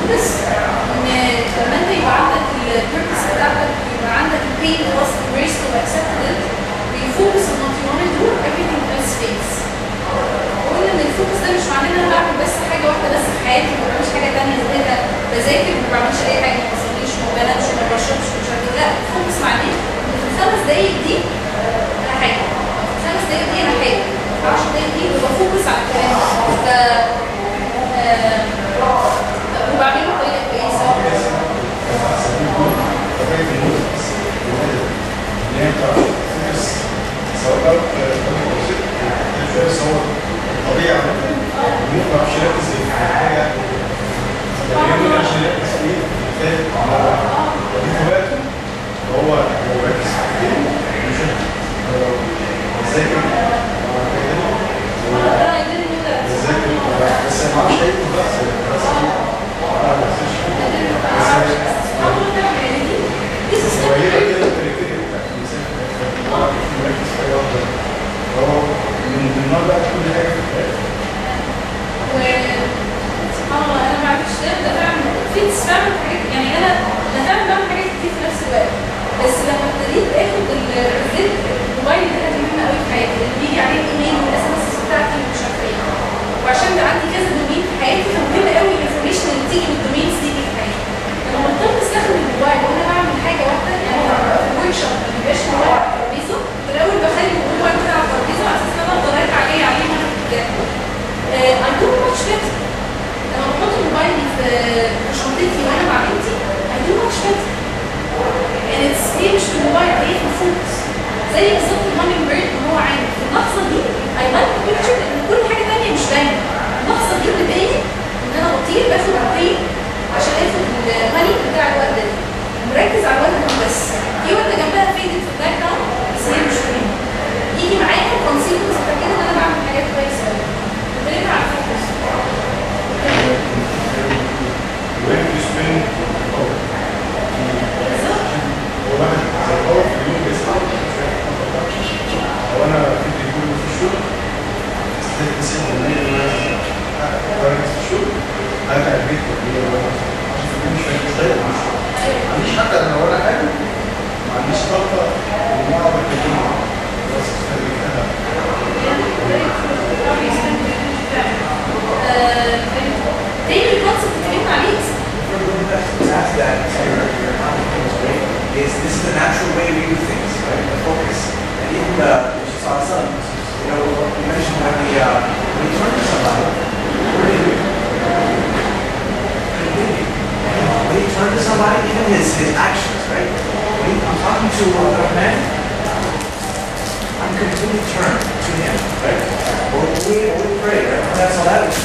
فوكس ان لما انت يبقى عندك البيربس بتاعتك يبقى عندك البين خلاص embraced واكسبتد بيفوكس on what you want to do everything else fades. وقلنا ان الفوكس ده مش معناه ان انا بعمل بس حاجه واحده بس في حياتي ما بعملش حاجه ثانيه زي كده بذاكر ما بعملش اي حاجه ما بصليش ما بنامش ما بشربش مش عارف لا الفوكس معناه ان في الخمس دقايق دي انا حاجه في الخمس دقايق دي انا حاجه في 10 دقايق دي ببقى فوكس على الكلام وبعمله بطريقه كويسه. سواء طبيعي ممكن ما اعرفش اركز في حاجه ما اعرفش اركز فيه على هواياته هو مركز فيه مش ذاكر بس ما اعرفش من النوع بقى كل حاجه في الحياه. وسبحان الله انا ما عرفتش ده فعلا فعلا حاجات يعني انا فعلا بعمل حاجات كتير في نفس الوقت بس لما ابتديت اخد الزيت الموبايل ده مهم قوي في حياتي اللي بيجي عليه الايميل والاس ام اس بتاعتي ومش عارفه ايه وعشان عندي كذا دومين في حياتي فمهم قوي الانفورميشن اللي بتيجي من الدومينز دي في حياتي. لما بطلت استخدم الموبايل وانا بعمل حاجه واحده يعني ورك شوب ما بيبقاش الموبايل على الترابيزه في الاول بخلي الموبايل بتاعي على الترابيزه على اساس ان انا اقدر ارجع عليه وانا في الجامعه. I do much better. لما بحط موبايلي في شنطتي وانا مع بنتي I do much better. and it's هي مش في الموبايل هي في الفوكس زي بالظبط الهامينج بيرد اللي هو عامل في اللحظه دي I like the picture ان كل حاجه ثانيه مش باينه. اللحظه دي اللي باين ان انا بطير باخد الطير عشان اخد الهاني بتاع الورده دي مركز على الورده دي بس في ورده جنبها فيدت في الباك جراوند بس هي مش مهمه يجي معايا كونسيكونس بتاع كده ان انا بعمل حاجات كويسه قوي. بتكلم على الفوكس. When you spend واحد زي الأول في اليوم بيسمع وانا في اليوم في الشغل استهدف مسيح والنية كويس في الشغل ارجع البيت مش فاهم ازاي ما عنديش حتى انا ولا حاجه ما عنديش طاقه ان اقعد اتكلم بس استهدفتها تاني الكونسبت اللي اتكلمنا عليه is this is the natural way we do things, right? The focus. And even you know, you mentioned when we turn to somebody, what do you do? When you turn to somebody, even his actions, right? I'm talking to a man, I'm completely turned to him, right? Or we pray, right? That's all that is.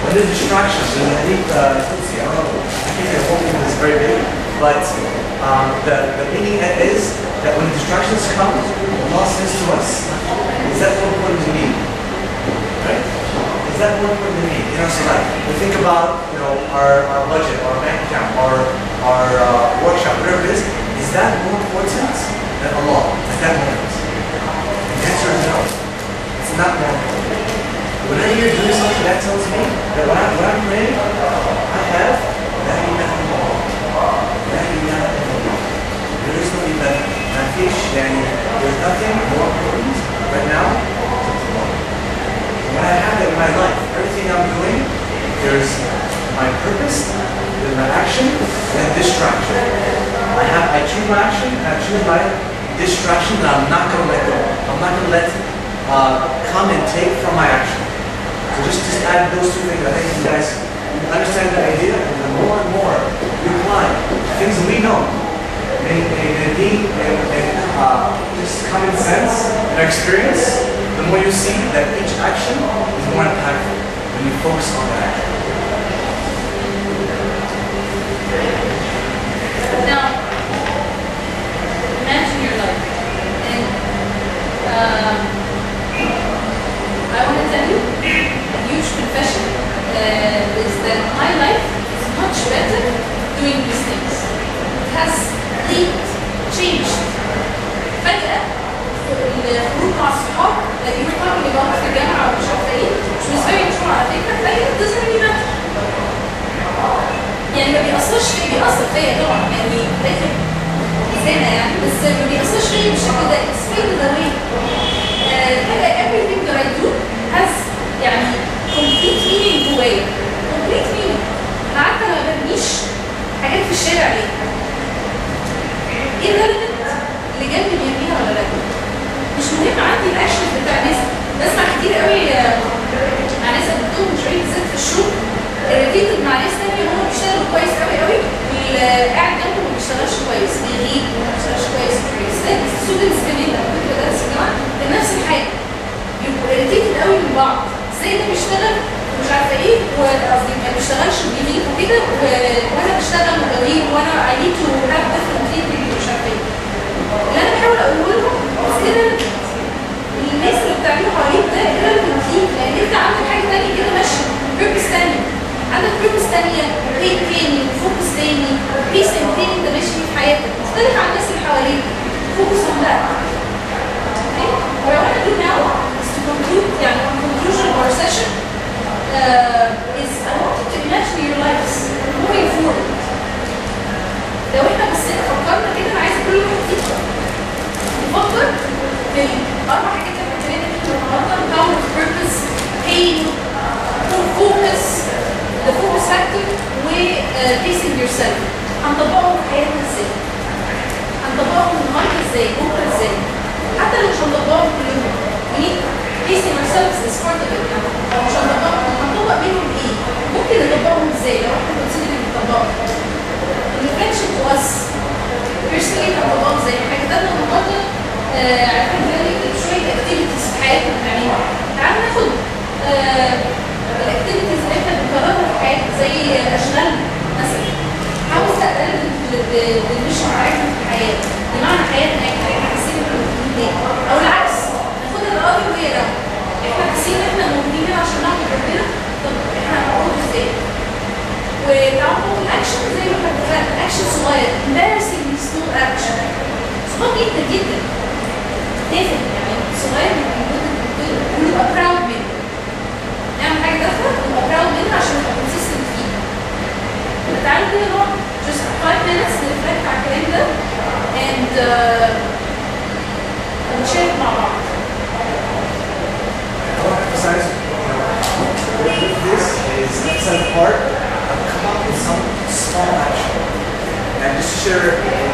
When there's distractions, and I think, I don't know, I think the whole thing is very big, but the meaning is that when distractions come, Allah says to us, is that more important to me? Right? Is that more important to me? You know, so like, we think about, you know, our budget, our bank account, our workshop, whatever it is that more important than Allah at that moment? The answer is no. It's not more important. When I hear doing something that tells me that when I'm praying, I have that ilaha illallah. That ilaha illallah. There is no ilaha. There's nothing more important right now than Allah. When I have that in my life, everything I'm doing, there's my purpose, there's my action, and distraction. I choose my action, and I choose my distraction that I'm not going to let go. I'm not going to let come and take from my action. So just add those two things. I think you guys understand the idea, and the more and more we apply things we know, and just common sense and experience, the more you see that each action is more impactful when you focus on that action. Now, imagine your life, and I want to tell you, a huge confession is that my life is much better doing these things. It has changed. فجأة الخروج مع الصحاب that you were talking about في الجامعة ومش عارفة ايه, which was very true على فكرة, فجأة it doesn't really matter. مش مهم عندي الاكشن بتاع الناس. بسمع كتير قوي مع ناس قدمتهم مشاريع بالذات في الشغل ريليتد مع ناس تانية هم بيشتغلوا كويس قوي قوي واللي قاعد جنبه ما بيشتغلش كويس، بيغيب وما بيشتغلش كويس في الريسات. الستودنتس كمان لما كنت بدرس الجامعه كان نفس الحاجه، يبقوا ريليتد قوي من بعض، ازاي ده بيشتغل مش عارفه ايه وقصدي ما بيشتغلش وبيغيب وكده وانا بشتغل وبغيب وانا I need to have different thinking مش عارفه ايه. اللي انا بحاول اقوله لهم بس كده الناس اللي بتعمله حواليك ده irrelevant ليك، لان انت عندك حاجه ثانيه كده ماشيه، بيربس ثانيه، عندك بيربس ثانيه وهيت تاني وفوكس تاني وبيسنج تاني انت ماشي فيه في حياتك مختلف عن الناس اللي حواليك. فوكس on that. Okay? What I want to do now is to conclude, يعني conclusion of our session is I want you to imagine your lives moving forward. لو احنا بصينا فكرنا كده انا عايز كل واحد فيكم يفكر في الاربع حاجات اللي اتكلمنا فيهم النهارده: power of purpose, pain, focus, the focus factor, و pacing yourself. هنطبقهم في حياتنا ازاي؟ هنطبقهم النهارده ازاي؟ بكره ازاي؟ حتى لو مش هنطبقهم كل يوم. pacing ourselves is part of it. لو مش هنطبقهم هنطبق منهم ايه؟ ممكن نطبقهم ازاي لو احنا كونسيدر نطبقهم؟ الفريندشيب تو اس بيرسونالي هنطبقهم ازاي؟ احنا كتبنا النهارده عارفين نكتب شويه اكتيفيتيز في حياتنا بنعملها. تعالوا ناخد الاكتيفيتيز اللي احنا بنكررها في حياتنا زي اشغالنا مثلا. حاول تقلل المشن بتاعتنا في الحياه، بمعنى حياتنا احنا حاسين ان احنا مهمين او العكس، ناخد القاضي وهي لو احنا حاسين ان احنا مهمين عشان نعمل ربنا، طب احنا هنعمله ازاي؟ وتعملوا الاكشن زي ما احنا اتفقنا، اكشن صغير embarrassingly small action صغير جدا جدا تافه يعني صغير ونبقى براود منه. نعمل حاجه تافهه ونبقى براود منها عشان نبقى consistent فيها. تعالوا كده نقعد just 5 minutes نرفلكت على الكلام ده and نشارك مع بعض. I want to emphasize with this is let's set apart and come up with some small action. And just to share,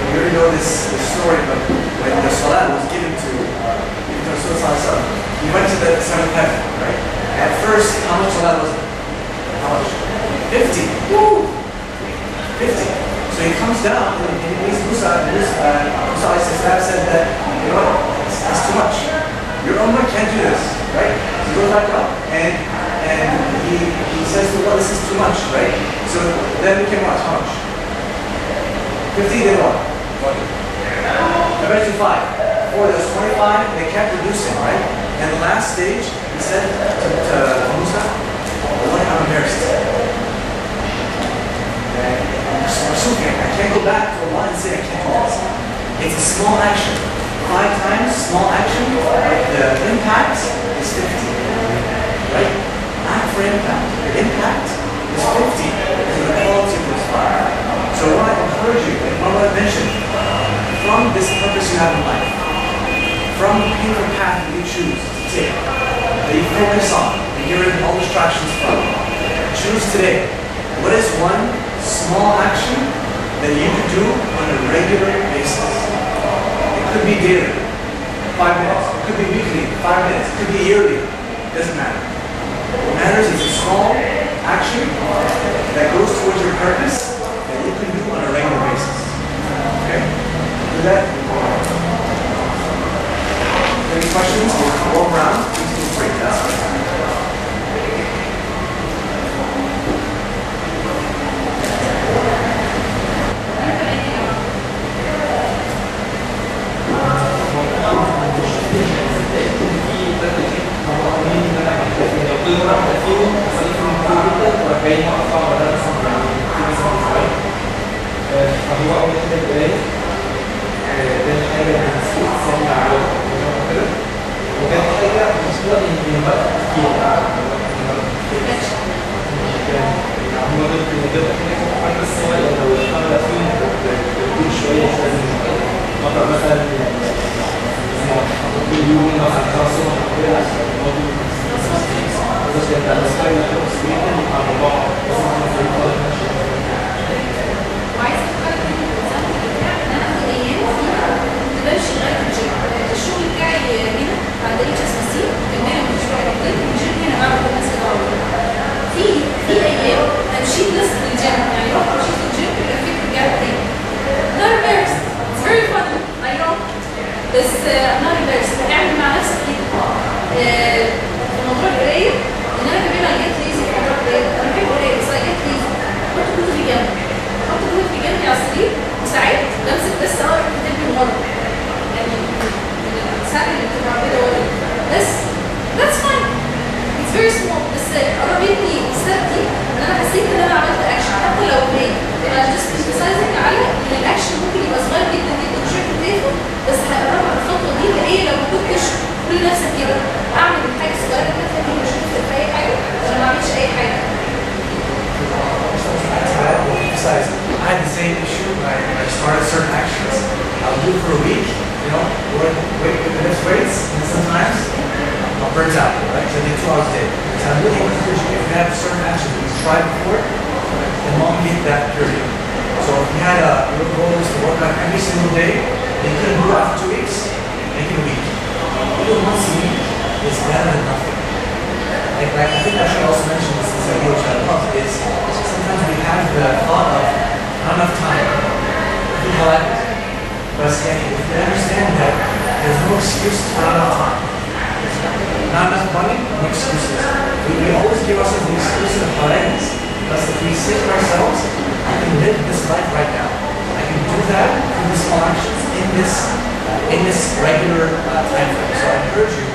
you already know this story, but when the Salah was given to Rasul, he went to the seventh heaven, right? And at first, how much Salah was it? How much? 50. Woo! 50. So he comes down and he meets Musa said that, you know what, it's too much. Your Ummah can't do this, right? He goes back up and he says to Allah, this is too much, right? So then we can watch how much? 50, then what? Eventually 5. 4, there's 25, they kept reducing, right? And the last stage, he said to Musa, Allah, I'm embarrassed. I can't go back to Allah and say I can't do this. It's a small action. 5 times small action, the impact is 50. Right? Act for impact. The impact is 50 to the quality of this 5. So I want to encourage you, like Mama mentioned, from this purpose you have in life, from the painful path that you choose to take, that you focus on, and get rid of all distractions from, choose today. What is one small action that you can do on a regular basis? It could be daily, 5 minutes. It could be weekly, 5 minutes. It could be yearly. It doesn't matter. What matters is a small action that goes towards your purpose that you can do on a regular basis. Okay? Do that. Any questions? One round. Please feel free to ask. فهو أول حاجة القراية، تاني حاجة التصنيع على كده، وتالت حاجة not embarrassed. هتعمل مع نفسك كده. في موضوع القرايه ان انا كمان I get lazy في موضوع القرايه. انا بحب القرايه بس I get lazy. احط كتبي جنبي. احط كتبي جنبي على السرير وساعات بمسك بس اقرا الكتاب من ورا. يعني من الساعه اللي بتبقى كده ورا. بس that's fine. It's very small. بس قربتني الستep دي ان انا حسيت ان انا عملت اكشن حتى لو هي انا just emphasizing على ان الاكشن ممكن يبقى صغير جدا جدا بشكل تافه بس هقربها الخطوه دي اللي هي لو ما كنتش كل نفسك كده اعمل الحاجه الصغيره اللي دي مش هتفرق في اي حاجه ولا ما اعملش اي حاجه. I had the same issue when I started certain actions. I'll do it for a week, you know, work with the lift weights, and sometimes I'm burnt out, right? So I did 2 hours a day. So I'm really encouraging you, if you have certain actions that you've tried before, then elongate that period. So if you had your goal is to work out every single day, and you couldn't do it after 2 weeks, make it a week. Even once a week is better than nothing. Like I think I should also mention this idea which I love is sometimes we have the thought of not enough time. We have it. But if you understand that there's no excuses for not enough time. Not enough money, no excuses. We always give ourselves the excuse of harass. But if we say to ourselves, I can live this life right now. I can do that through the small actions in this regular time frame. So I encourage you,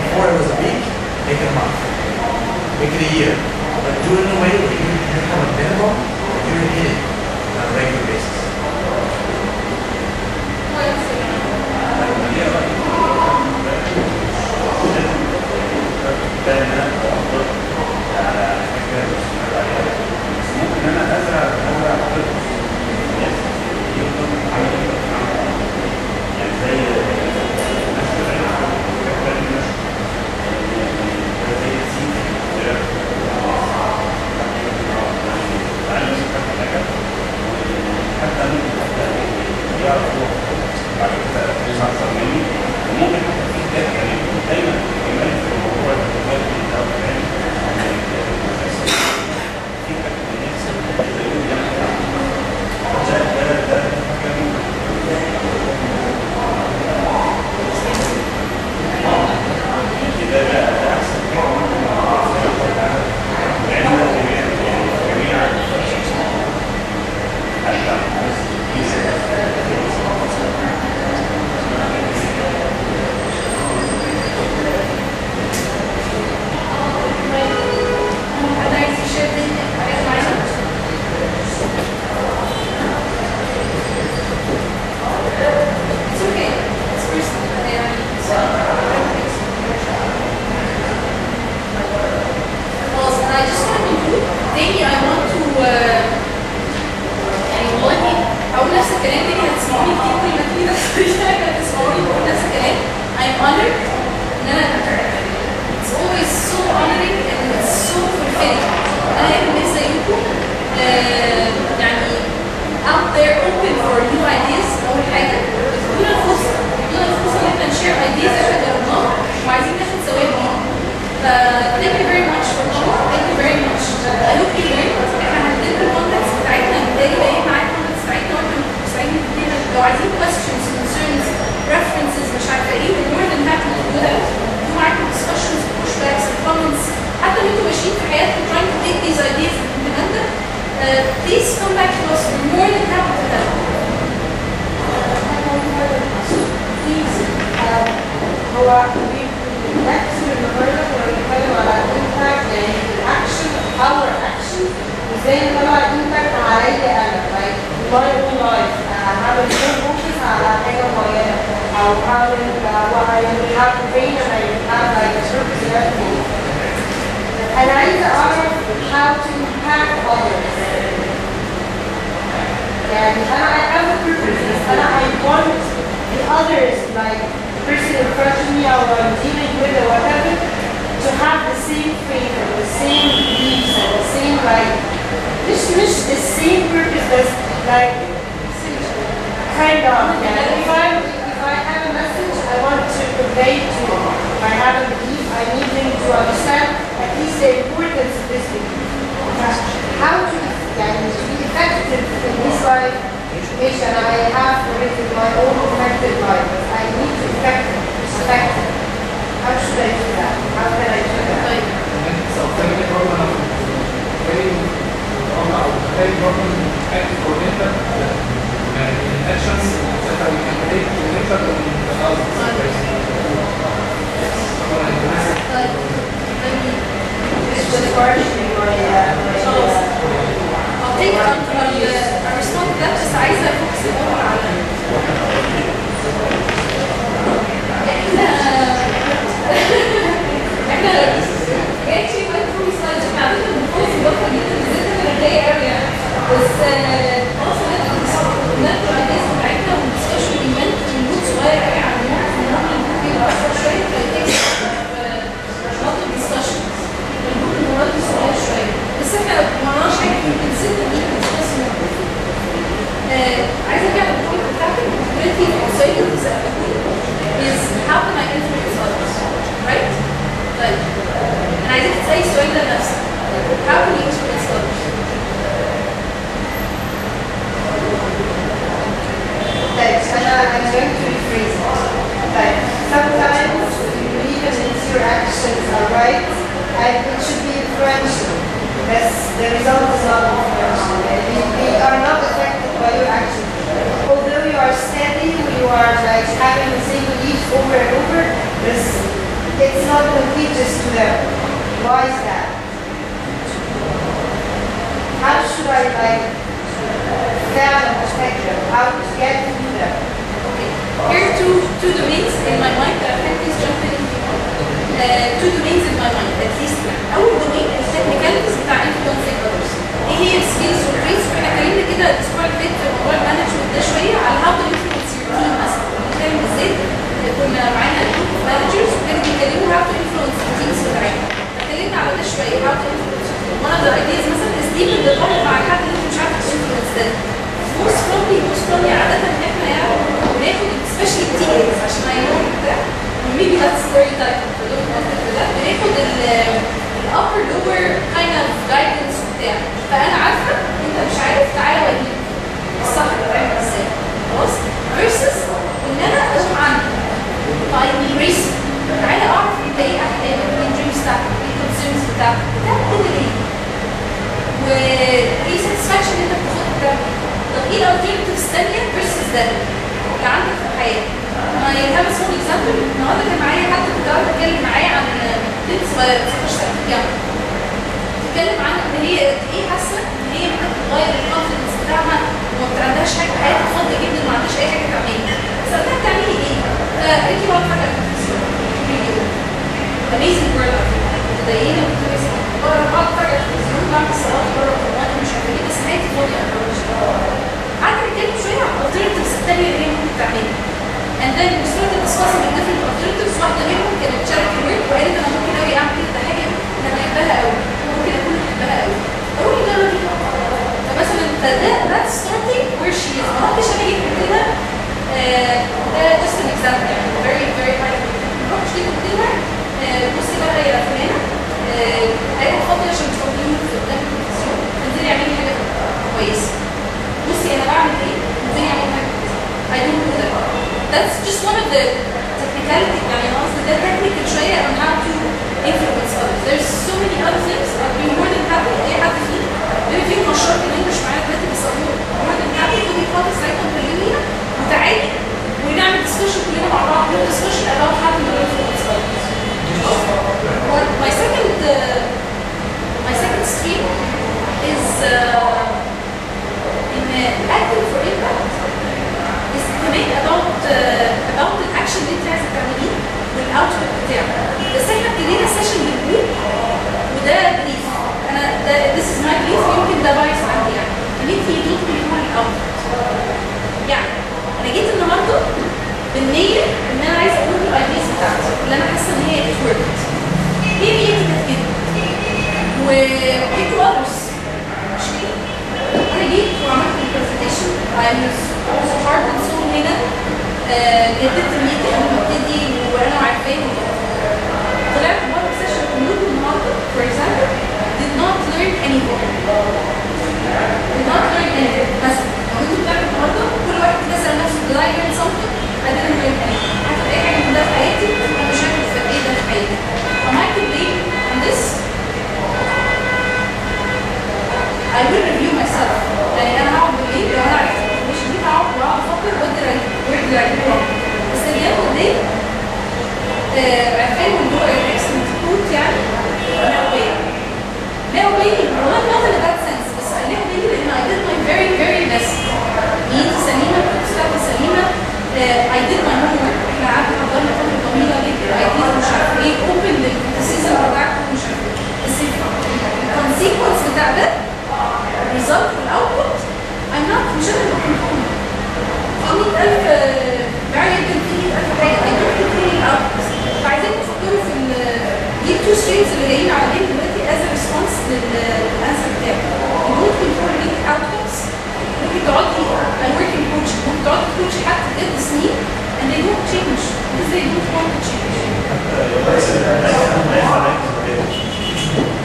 before it was a week, make it a month. Make it a year. But do it in a way where you become a minimum that you're hitting on a regular basis. ممكن انا ازرع خطط الناس يفضل عمل يعني زي الناس زي السيد حتى يعرفوا بعد كده يصعصر مني وممكن حتى في كتاب يعني دايما كمان في الموضوع التفاعلي او كمان في كتاب الناس اللي يقول يعني ده كده ده احسن حاجه ممكن نعملها لان جميع please come back to us. We're more than happy to help. هو بيركز النهارده ونتكلم على impact يعني action our action وازاي نطلع impact عليا انا like my own life هعمل focus على حاجه معينه او هعمل what I have brain and I have like a purpose in everything. انا عايزه اعرف how to impact others. يعني انا I have a purpose انا I want the others like person in front of me or I'm dealing with or whatever to have the same faith and the same beliefs and the same like just the same purpose as like kind of yeah. If I have a message I want to convey to them. If I have a belief I need them to understand at least the importance of this belief. How to be effective in this life. I have created my own effective life. I need to effect it. Just partially خلاص. I'll take I'll respond to that بس عايزة أفوكس الأول على احنا actually went through slides. احنا عادة بنخلص الوقت جدا بالذات انا متضايقة قوي يعني بس خلاص نرجع الناس بتاعتنا وندسكشن ايفنت ونوت صغير قوي عن النوت ممكن يبقى أكتر شوية فيتكس نوت ديسكشن ممكن نورد صغير شوية بس احنا ما عملناش حاجة يمكن 6 مش هندسكس عايزة ارجع للبوينت بتاعتك الكوميونتي الانسايتس is how can I influence others right؟ طيب انا عايزاك تسألي السؤال ده لنفسك how can you influence others؟ Like, I'm going to rephrase it. Like, sometimes even if your actions are right, it should be influential. The result is not influential. We are not affected by your actions. Although you are steady, you are like having the same beliefs over and over, it's not contagious to them. Why is that? How should I like affect them? How to get to them? Okay. Here are two domains in my mind that I please jump in if you want. Two domains in my mind at least. أول domain التكنيكاليتيز بتاع influencing others. إيه هي السكيلز والتريتس؟ وإحنا اتكلمنا كده الأسبوع اللي فات في موضوع المانجمنت ده شوية على how to influence your team مثلا. بنتكلم بالذات كنا معانا جروب مانجرز وكانوا بيتكلموا how to influence the teams بتاعتنا. اتكلمنا على ده شوية how to influence. One of the ideas مثلا is deep in the talk مع حد اللي مش عارف influence ده. most probably عادة إن إحنا يعني بناخد special TAs عشان هينوع ده maybe that's stereotype بناخد upper lower kind of guidance بتاع فأنا عارفة أنت مش عارف تعالى وديني الصح بتعمل ازاي خلاص versus إن أنا أقوم عنك طيب embrace تعالى أعرف أنت إيه أحلامك إيه الدريمز بتاعتك إيه الكونسيرنز بتاعتك بتعمل كده ليه وإيه satisfaction أنت بتاخدها بتعمل طب ايه الالترناتيفز الثانيه versus ده اللي عندك في الحياه؟ انا هاف ا سمول اكزامبل النهارده كان معايا حد كنت قاعده بتكلم معايا عن بنت صغيره 19 سنه في الجامعه. بتتكلم عن ان هي قد ايه حاسه ان هي محتاجه تغير الكونفدنس بتاعها وما عندهاش حاجه في حياتها فاضيه جدا وما عندهاش اي حاجه تعملها. سالتها بتعملي ايه؟ قالت لي بقعد اتفرج على التلفزيون فيديو اميزنج وورلد كنت ضايقانه وكنت بقعد اتفرج على التلفزيون بعمل صلاه بره رمضان ومش عارفه ايه بس حياتي فاضيه قعدت نتكلم شويه عن الالترناتيفز الثانيه اللي هي ممكن تعملها. And then we started discussing the different alternatives. واحده منهم كانت charity work وقالت انا ممكن قوي اعمل كده ده حاجه انا بحبها قوي ممكن اكون بحبها قوي. اقول لي جربي فمثلا ده starting where she is ما حدش انا جيت قلت لها ده just an example يعني very very high ما رحتش جيت قلت لها بصي بقى يا فلانه هيبقى فاضي عشان تفضليني في قدام التلفزيون انزلي اعملي حاجه كويسه بصي انا بعمل ايه انزلي اعملي حاجه كويسه I don't do that. That's just one of the technicality يعني انا قصدي ده technical شويه on how to influence others. There's so many other things I'd be more than happy اي حد فيه بما فيهم مشروع الانجلش معايا دلوقتي بس more than happy to be part of ساعتها وكلمينا وتعالي ونعمل discussion كلنا مع بعض discussion about how to influence others. My second stream is in acting for impact. كمان about الاكشن اللي انت عايزه تعمليه والاوتبوت بتاعه بس احنا ابتدينا السيشن بنقول وده بليف انا ده this is my belief يمكن ده بايس عندي يعني ان انت يدوك بيقول الاوتبوت يعني انا جيت النهارده بالنيه ان انا عايزه اقول الايديا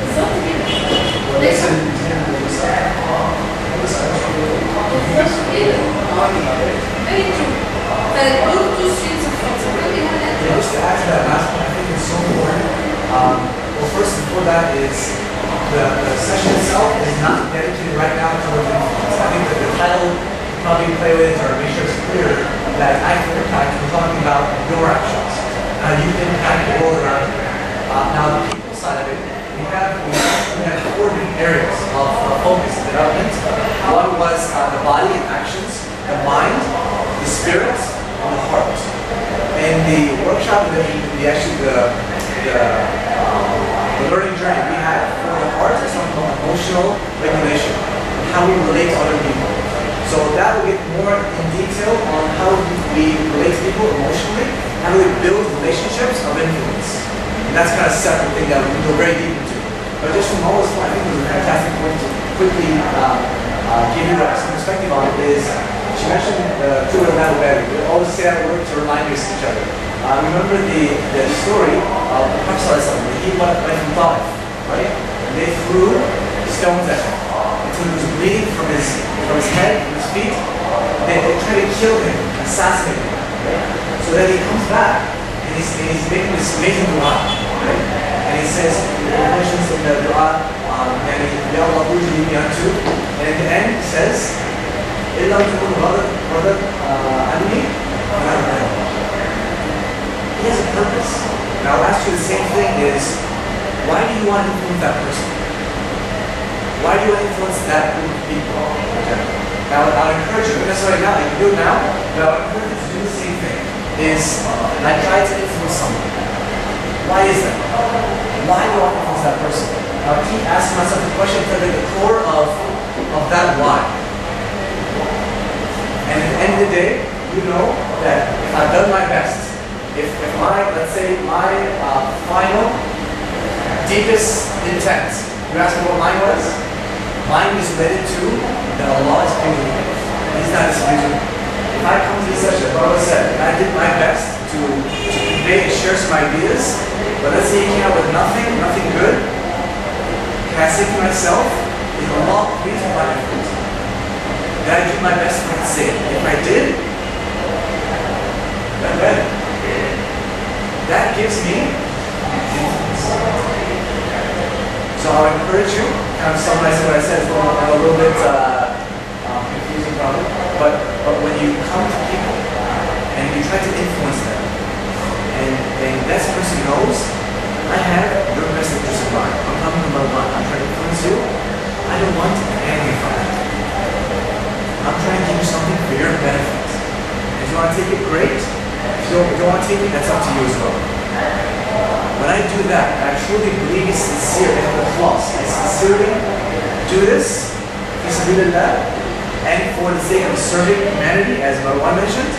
بالظبط كده. ليس بالظبط كده. Very true. فدول two streams of thoughts. Yeah, just to add to that last one, I think it's so important. Well, first before that is the session itself is not dedicated right now to influence. I think that the title probably play with it or make sure it's clear that active impact, we're talking about your actions. You can impact the world around you. Now the people side of it, we have 4 different areas of focus and development. One was the body and actions, the mind, the spirit, and the heart. In the workshop, the learning journey we had for the heart is something called emotional regulation, how we relate to other people. So that will get more in detail on how we relate to people emotionally, how do we build relationships of influence. And that's kind of a separate thing that we can go very deep into. But just from all this point, I think it was a fantastic point to quickly give you some perspective on it is, she mentioned two of them better. We always say that word to remind us of each other. Remember the story of the Prophet he went from Ta'if, right? And they threw stones at him until he was bleeding from his head, from his feet. They tried to kill him, assassinate him, right? So then he comes back and he's making this amazing dua, right? And he says, the mentions in the dua, and at the end he says, إلا تكون غضب عني فأنا غضب. He has a purpose. And I'll ask you the same thing is, why do you want to influence that person? Why do you want to influence that group of people? Okay. Now I'll encourage you, not necessarily now, you can do it now, but I'll encourage you to do the same thing. Is I try to influence someone. Why is that? Why do I want to influence that person? I'll keep asking myself the question to the core of that why. And at the end of the day, you know that if I've done my best, if my, let's say, my final, deepest intent, you ask me what mine was? Mine is related to that Allah is pleased with me. He's not displeased with me. If I come to this session, like I said, and I did my best to convey and share some ideas, but let's say you came out with nothing good, can I say to myself, is Allah pleased with my effort? Did I do my best to say it? If I did, then better. That gives me influence. So I'll encourage you, kind of summarize what I said, it's a little bit confusing probably, but when you come to people and you try to influence them, and that person knows, I have your best interest in mind. I'm talking about mine. I'm trying to influence you. I don't want anything from that. I'm trying to give you something for your benefit. If you want to take it, great. If you don't want to take it, that's up to you as well. When I do that, I truly believe it's sincere, I have a clause. I sincerely do this, and for the sake of serving humanity, as Marwan mentioned,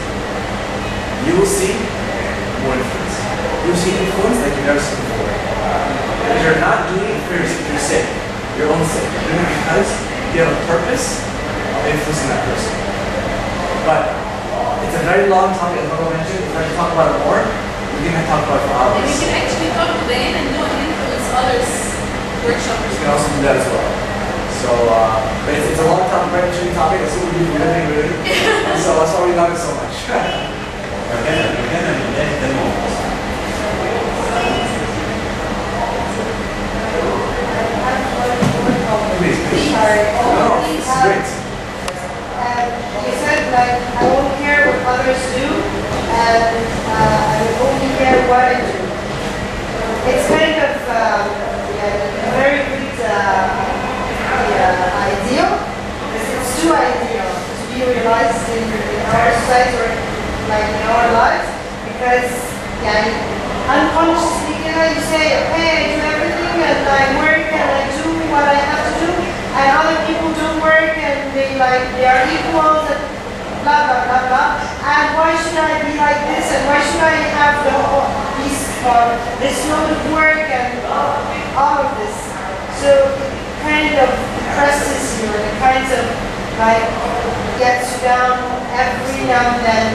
you will see more influence. You will see influence like you've never seen before. If you're not doing it for your sake, your own sake, you're doing it because you have a purpose of influencing that person. But it's a very long topic, as Marwan mentioned. If I can talk about it more, we can talk about it for hours. And you can actually talk to Bayan and do an influence others workshop. You can also do that as well. So, but it's a long topic, very interesting topic. That's what we do really. So that's why we love it so much. Please. Sorry. No, this is great. You said like I won't care what others do, and I will only care what I do. It's kind of a very good ideal, because it's too ideal to be realized in our society or like in our lives, because unconsciously you say, okay, I do everything and I work and I do what I have to do, and other people don't work and they are equals and blah blah blah blah. And why should I be like this? And why should I have this load of work and all of this? So it kind of depresses you, and it kind of gets you down every now and then.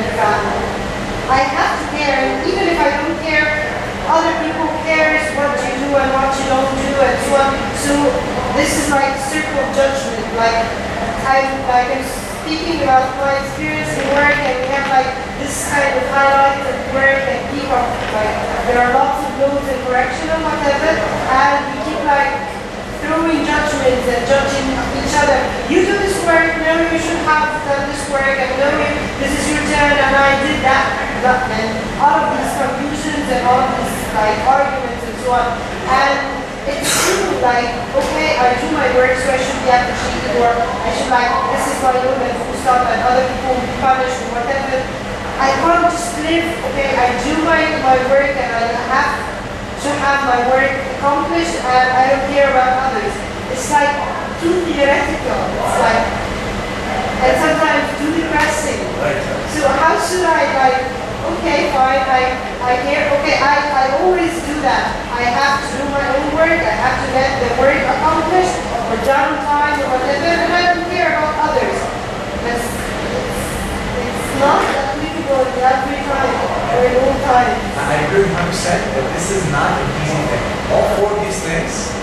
I have to care, and even if I don't care, other people cares what you do and what you don't do and so on. So this is like circle of judgment. Like I'm speaking about my experience in work, and we have like this kind of highlight at work, and people like there are lots of notes and correction and whatever, and we keep like throwing judgments and judging each other. You do this work, no, you should have done this work, and no, this is your turn, and I did that. And all of these confusions and all of these like arguments and so on. And it's true, like, okay, I do my work, so I should be appreciated, or I should like, this is my own and full stop, and other people will be punished or whatever. I can't just live, okay, I do my work, and I have to have my work accomplished, and I don't care about others. It's like too theoretical. It's like, and sometimes too depressing. So how should I like, okay, fine, I care, okay, I always do that. I have to do my own work, I have to get the work accomplished, or done time, or whatever, and I don't care about others. It's not applicable in every time, or in all times. I agree 100% that this is not an easy thing. All four of these things,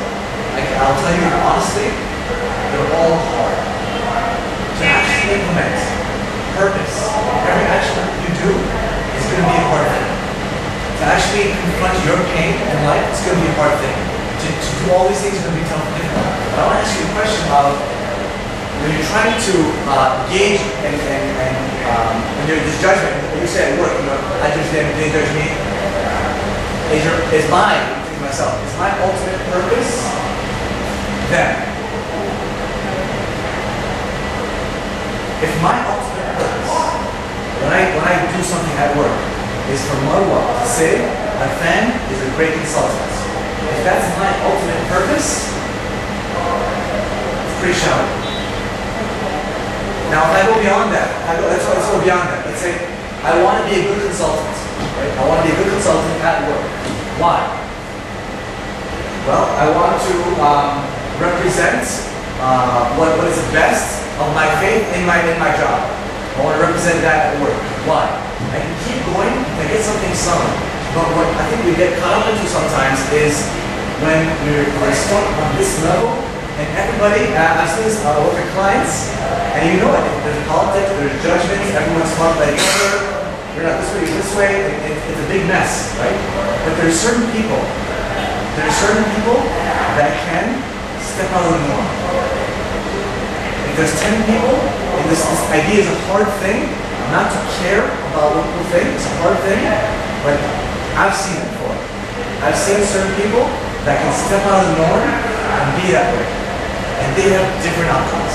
like I'll tell you honestly, they're all hard. To actually implement purpose, every action that you do is going to be a hard thing. To actually confront your pain in life, it's going to be a hard thing. To do all these things is going to be tough and difficult. But I want to ask you a question of when you're trying to gauge and when there's judgment, when you say at work, you know, I judge them, they judge me. Is mine, I'm thinking to myself, is my ultimate purpose them? If my ultimate purpose, when I do something at work, is for Marwa to say, my friend is a great consultant. If that's my ultimate purpose, it's pretty shallow. Now, if I go beyond that, let's go beyond that. Let's say, I want to be a good consultant. Right? I want to be a good consultant at work. Why? Well, I want to represent what is the best of my faith in my job. I want to represent that at work. Why? I can keep going and get something summoned. But what I think we get caught up into sometimes is when we're stuck on this level, and everybody, I've seen this work with clients, and you know it, there's politics, there's judgments, everyone's talking about each other, you're not this way, you're this way, it's a big mess, right? But there's certain people that can step out of the norm. If there's 10 people, and this idea is a hard thing, not to care about what people think, it's a hard thing, but I've seen it before. I've seen certain people that can step out of the norm and be that way. And they have different outcomes.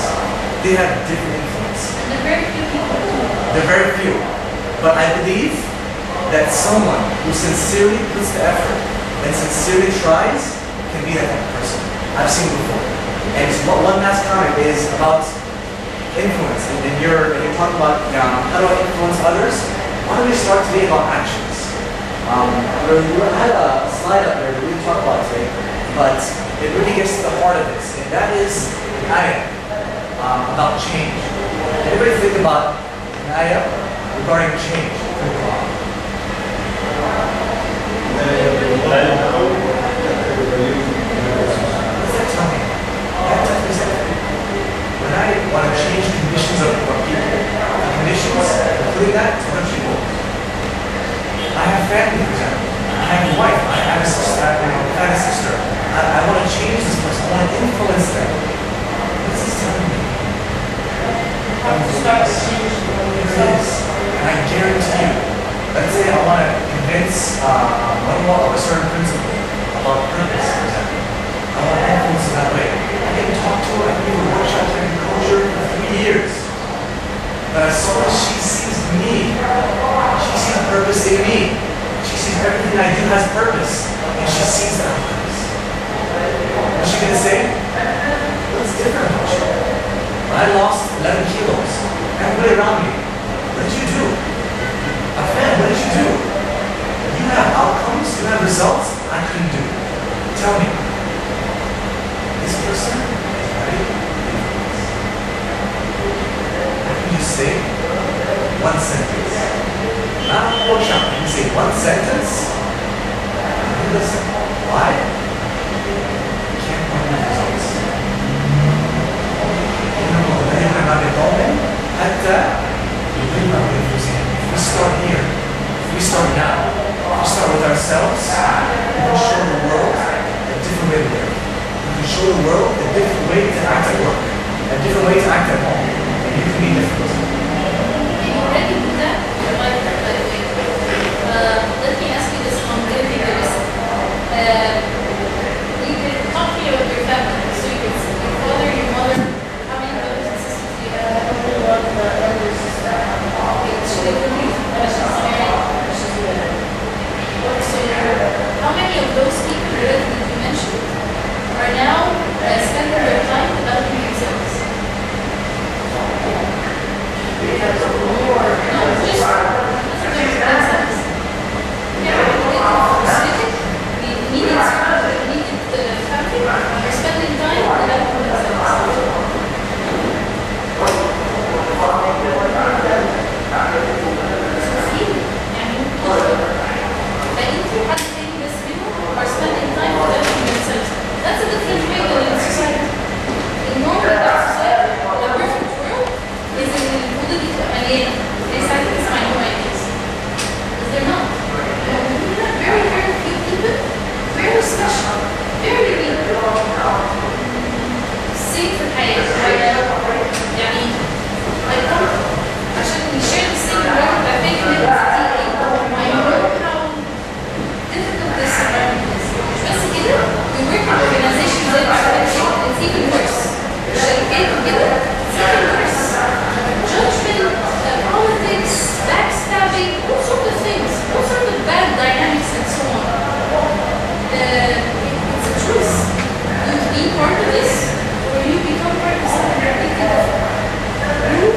They have different influence. They're very few people. They're very few. But I believe that someone who sincerely puts the effort and sincerely tries can be that type of person. I've seen before. And one last comment is about influence. And you're talking about how do I influence others? Why don't we start today about actions? We had a slide up there that we didn't talk about today, but it really gets to the heart of this, and that is an ayah about change. Anybody think about an ayah regarding change? What does that tell me? That tells me something. When I want to change conditions of people, conditions, including that, to what people. I have family, for example. I have a wife. I have a sister. I want to change this person. I want to influence them. What is this telling me? It is. And I guarantee you, let's say I want to convince one of a certain principle about purpose, for example. I want to influence in that way. I can talk to her. I can give a workshop in culture for 3 years. But as soon as she sees me, she sees purpose in me. She sees everything I do has purpose. And she sees that purpose. What's she going to say? What's different about you? When I lost 11 kilos, everybody around me, what did you do? A fan, what did you do? You have outcomes, you have results I couldn't do. Tell me, this person is ready? How can you say one sentence? Not a workshop. one sentence, you listen. Why? You can't find the results. We start here. We start now. We start with ourselves. We can show the world a different way to live. We can show the world a different way to act at work, a different way to act at home. And you can be different. Can you already do that? By the way, let me ask you this one very curious. You can talk to your family, so you can see your father, your mother, how many brothers and sisters do you have? Okay, she lives with you. She's married. She's married. So how many of those people that you mentioned are now spending their time developing themselves? No, just themselves. Yeah, we needed family, we're spending time developing themselves. That's a different way than in society. In normal society, the perfect world is in exactly my new ideas. Because they're not. We have very, very few people, very special, very unique. Same for الحياة. يعني I come عشان we share the same world. I think it is I know how difficult this environment is. بس كده we work in organizations زي البشرية. It's even worse. الشركات كده it's even worse. Judgment, politics, backstabbing, all sorts of things, all sorts of bad dynamics and so on. It's a choice. You be part of this, or you become part of something completely different. You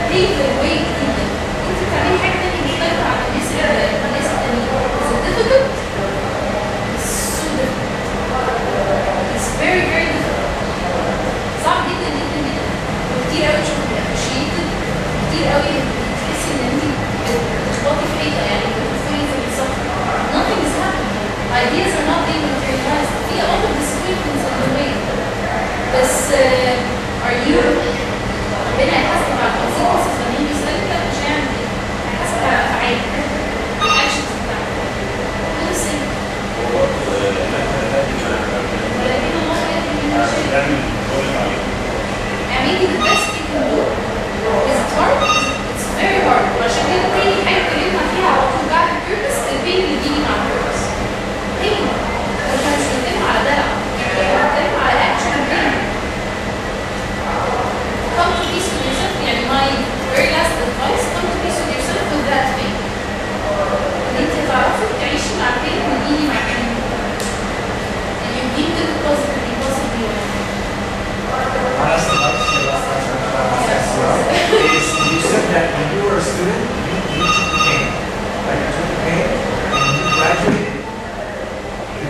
pave the way جديدة. انت بتعملي حاجة تانية مختلفة عن الناس التانيين. Is it difficult? It's so difficult. It's very, very difficult. صعب جدا جدا جدا. وكتير قوي تشوفي appreciated. كتير قوي تحسي ان انت بتخبطي في حيطة يعني بتفوقي في الصف. Nothing is happening. Ideas are not being materialized. في a lot of disappointments on the way. بس are you ربنا هيحاسب على consequences لما يجي يسألك لا مش هيعمل ايه؟ هيحاسب على افعالك الactions بتاعتك. كل السنة. ولكن الله يهدي من يشاء. اعملي the best you can do. Is it hard? It's very hard. وعشان كده تاني حاجة اتكلمنا فيها على طول بعد البيربس البين اللي بيجي مع البيربس. بين. احنا مش بنتكلم على دلع. احنا بنتكلم على action بين. Come to peace with yourself. يعني my very last advice, come to peace with yourself with that thing. ان انت تعرفي تعيشي مع البين وتجيني مع البين. And you give it positively, positively. Honestly, is you said that when you were a student, you took the pain. Right? You took the pain, and when you graduated, you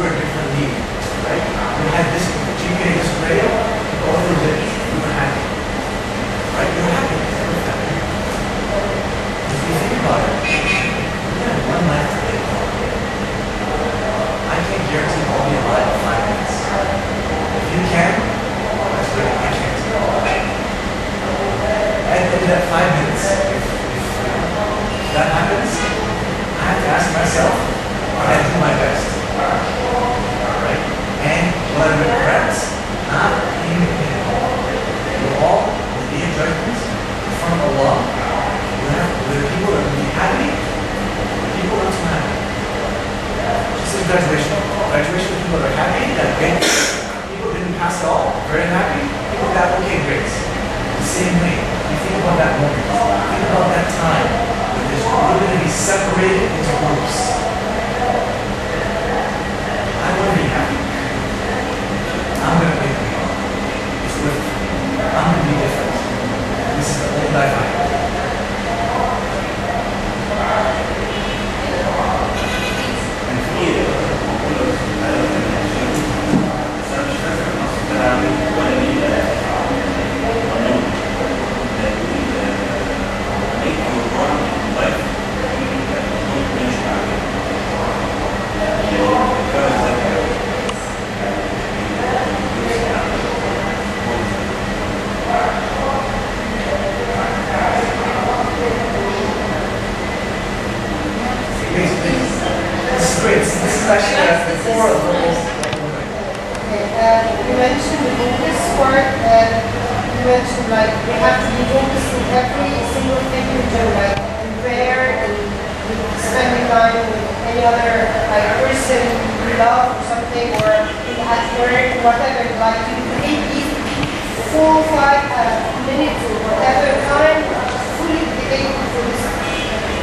were a different league. Right? You had this GPA, this grade, all through this, you were happy. Right? You were happy. If you think about it, you have one life to live. I can't guarantee I'll be alive in 5 minutes. If you can, that's great. I can't. And in that 5 minutes, if that happens, I have to ask myself, can I do my best? Right? And what I regret, not being in we're all in the day of judgment in front of Allah. There are people that will be happy, people not too happy. Just like graduation. Graduation, people that are happy, that get people didn't pass at all, very happy, people got okay grades. The same way, you think about that moment, think about that time when we're going to be separated into groups. I want to be happy. I'm going to be happy. It's worth it. I'm going to be different. This is the only life I have. Please, please. This is great. This is actually before a little. You mentioned the focus part, and you mentioned like we have to be focused on every single thing we do, like in prayer and spending time with any other like person we love or something, or at work, whatever. Like you need these 4 or 5 minutes or whatever time fully dedicated to this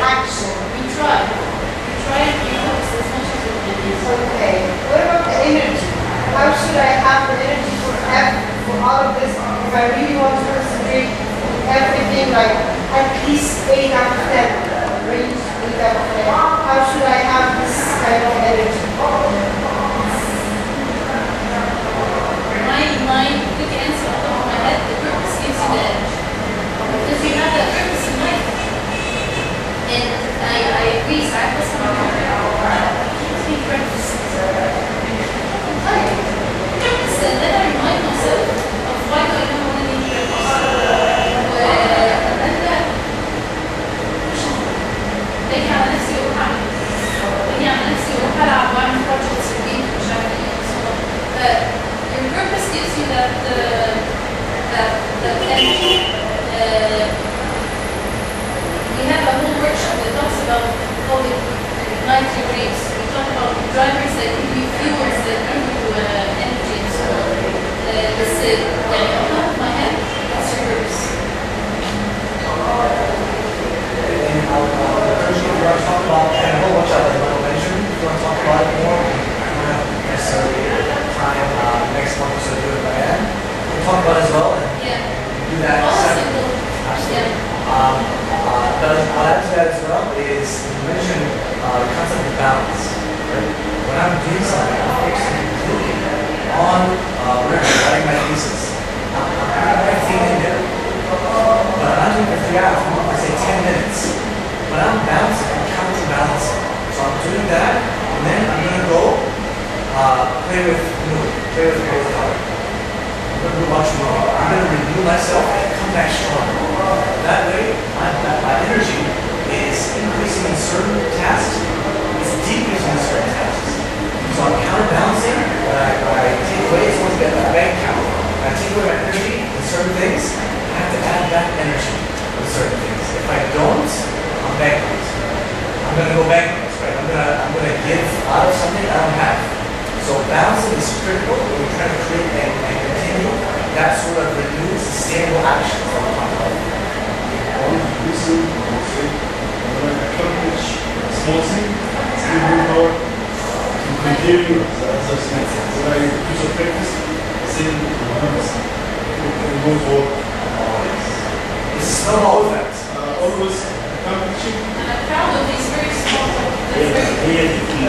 action. We try and be focused as much as we can. Okay. What about the energy? How should I have the energy for all of this? If I really want to concentrate on everything, like at least 8 out of 10, range 8 out of 10. How should I have this kind of energy? My quick answer off the top of my head, the purpose gives you the edge. Because you have that purpose in life. And I agree, so I was keeps me practicing. And then I remind myself of why do I know what I need to باجي على نفسي واروح اعمل باجي على نفسي واروح العب واعمل projects في البيت مش عارفه ايه. Your purpose gives you that energy. We have a whole workshop that talks about how to ignite your dreams. We talk about drivers that give you fuels that give you energy and so on. This يعني on top of my head, that's your purpose. And I'll encourage you if you want to talk about, and a whole bunch of other mention, if you want to talk about it more, I don't have necessarily time next month or so to do it by end. We'll talk about it as well and do that separately. Absolutely. But I'll add to that as well is you mentioned the concept of balance. Right? When I'm doing something, I'm focusing completely on writing my thesis. I'm putting everything in there. But I'm not doing it for 3 hours, I say 10 minutes. When I'm balancing, I'm counterbalancing. So I'm doing that, and then I'm going to go play with color. I'm going to go watch a movie. I'm going to renew myself and come back stronger. That way, my energy is increasing in certain tasks, it's decreasing in certain tasks. So I'm counterbalancing, when I take away, it's once again my bank account. When I take away my energy in certain things, I have to add back energy with certain things. If I don't, I'm bankrupt. I'm going to go bankrupt, right? I'm going to give out of something I don't have. So balancing is critical when we're trying to create and continue that sort of renewed, sustainable action that we're talking about. Listen, when I accomplish small thing, still move forward to continue the other things. When I do some practice, still move forward. It's a snowball effect. Always accomplishing. And I'm proud of these very small things. Really.